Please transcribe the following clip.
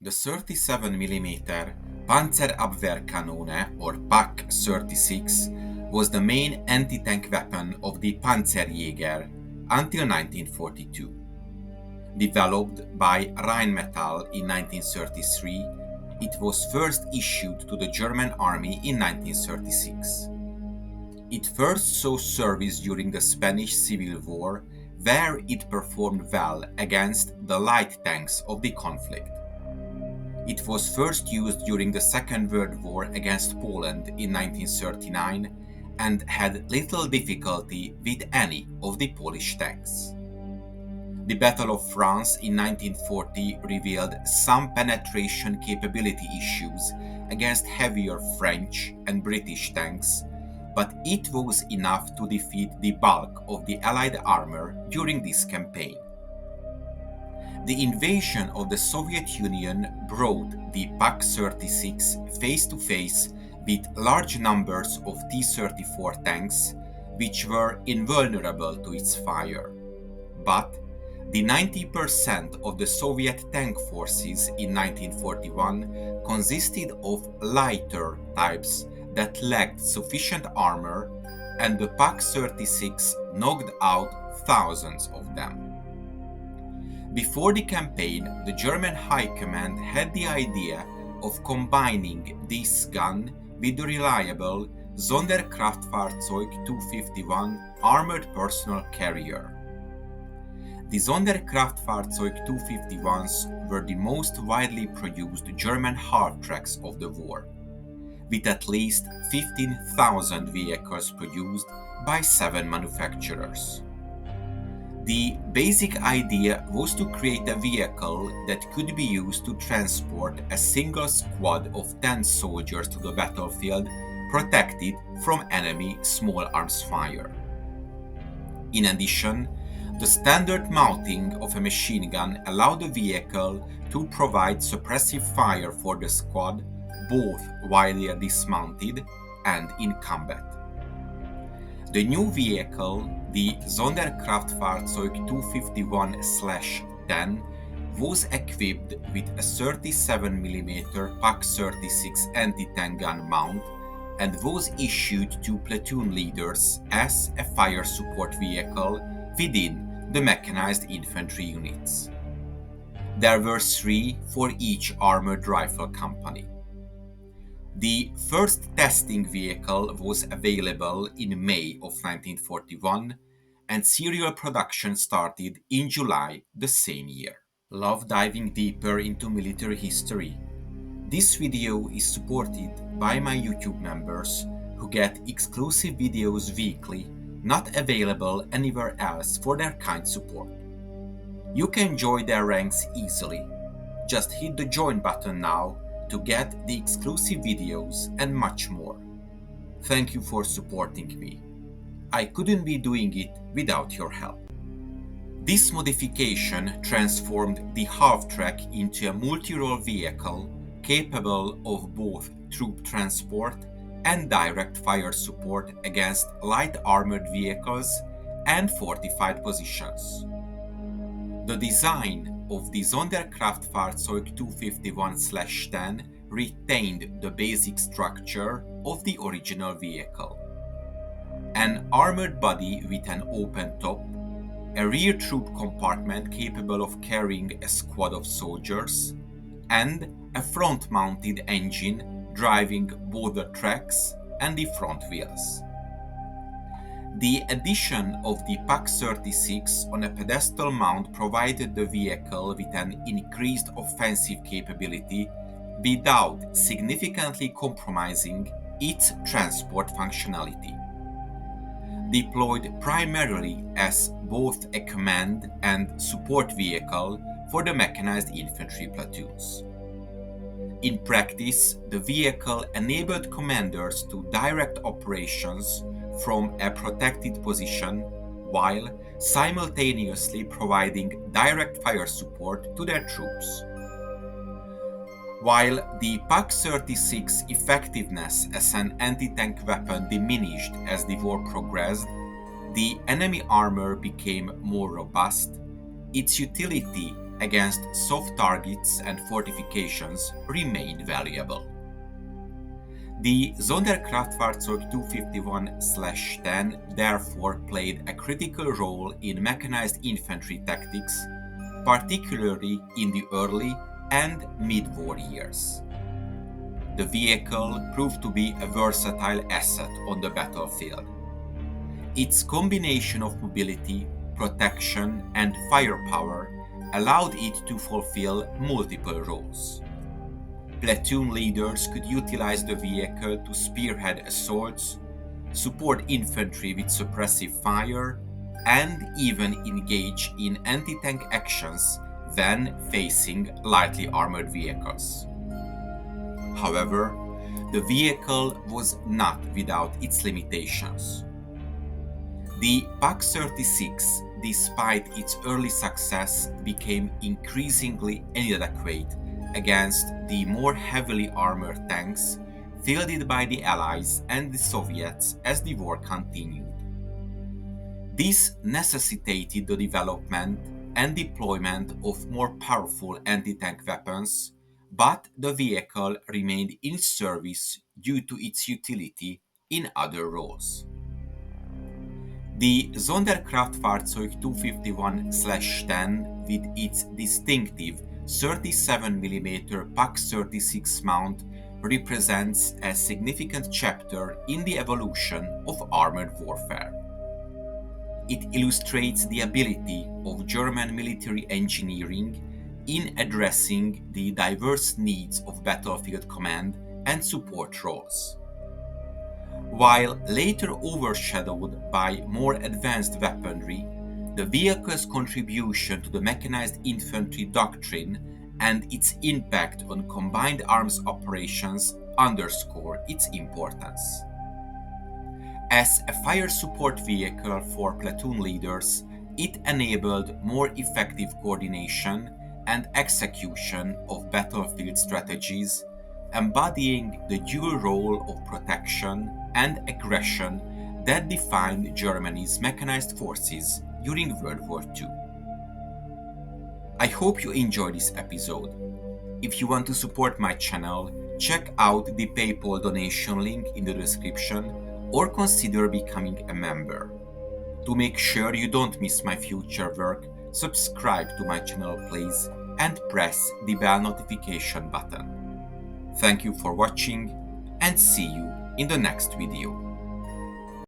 The 37mm Panzerabwehrkanone, or PaK-36, was the main anti-tank weapon of the Panzerjäger until 1942. Developed by Rheinmetall in 1933, it was first issued to the German army in 1936. It first saw service during the Spanish Civil War, where it performed well against the light tanks of the conflict. It was first used during the Second World War against Poland in 1939 and had little difficulty with any of the Polish tanks. The Battle of France in 1940 revealed some penetration capability issues against heavier French and British tanks, but it was enough to defeat the bulk of the Allied armor during this campaign. The invasion of the Soviet Union brought the PaK-36 face-to-face with large numbers of T-34 tanks, which were invulnerable to its fire. But the 90% of the Soviet tank forces in 1941 consisted of lighter types that lacked sufficient armor, and the PaK-36 knocked out thousands of them. Before the campaign, the German High Command had the idea of combining this gun with the reliable Sonderkraftfahrzeug 251 armored personnel carrier. The Sonderkraftfahrzeug 251s were the most widely produced German half-tracks of the war, with at least 15,000 vehicles produced by 7 manufacturers. The basic idea was to create a vehicle that could be used to transport a single squad of 10 soldiers to the battlefield, protected from enemy small arms fire. In addition, the standard mounting of a machine gun allowed the vehicle to provide suppressive fire for the squad, both while they are dismounted and in combat. The new vehicle, the Sonderkraftfahrzeug 251/10, was equipped with a 37mm PaK-36 anti-tank gun mount and was issued to platoon leaders as a fire support vehicle within the mechanized infantry units. There were 3 for each armored rifle company. The first testing vehicle was available in May of 1941, and serial production started in July the same year. Love diving deeper into military history? This video is supported by my YouTube members who get exclusive videos weekly, not available anywhere else for their kind support. You can join their ranks easily. Just hit the join button now to get the exclusive videos and much more. Thank you for supporting me. I couldn't be doing it without your help. This modification transformed the half-track into a multi-role vehicle capable of both troop transport and direct fire support against light armored vehicles and fortified positions. The design of the Sonderkraftfahrzeug 251/10 retained the basic structure of the original vehicle. An armored body with an open top, a rear troop compartment capable of carrying a squad of soldiers, and a front-mounted engine driving both the tracks and the front wheels. The addition of the PaK-36 on a pedestal mount provided the vehicle with an increased offensive capability without significantly compromising its transport functionality. Deployed primarily as both a command and support vehicle for the mechanized infantry platoons. In practice, the vehicle enabled commanders to direct operations from a protected position while simultaneously providing direct fire support to their troops. While the PaK-36 effectiveness as an anti-tank weapon diminished as the war progressed, the enemy armor became more robust, its utility against soft targets and fortifications remained valuable. The Sonderkraftfahrzeug 251/10 therefore played a critical role in mechanized infantry tactics, particularly in the early and mid-war years. The vehicle proved to be a versatile asset on the battlefield. Its combination of mobility, protection, and firepower allowed it to fulfill multiple roles. Platoon leaders could utilize the vehicle to spearhead assaults, support infantry with suppressive fire, and even engage in anti-tank actions when facing lightly armored vehicles. However, the vehicle was not without its limitations. The Pak-36, despite its early success, became increasingly inadequate against the more heavily armored tanks fielded by the Allies and the Soviets as the war continued. This necessitated the development and deployment of more powerful anti-tank weapons, but the vehicle remained in service due to its utility in other roles. The Sonderkraftfahrzeug 251/10 with its distinctive 37mm Pak-36 mount represents a significant chapter in the evolution of armored warfare. It illustrates the ability of German military engineering in addressing the diverse needs of battlefield command and support roles. While later overshadowed by more advanced weaponry, the vehicle's contribution to the mechanized infantry doctrine and its impact on combined arms operations underscore its importance. As a fire support vehicle for platoon leaders, it enabled more effective coordination and execution of battlefield strategies, embodying the dual role of protection and aggression that defined Germany's mechanized forces during World War II. I hope you enjoyed this episode. If you want to support my channel, check out the PayPal donation link in the description or consider becoming a member. To make sure you don't miss my future work, subscribe to my channel please and press the bell notification button. Thank you for watching and see you in the next video.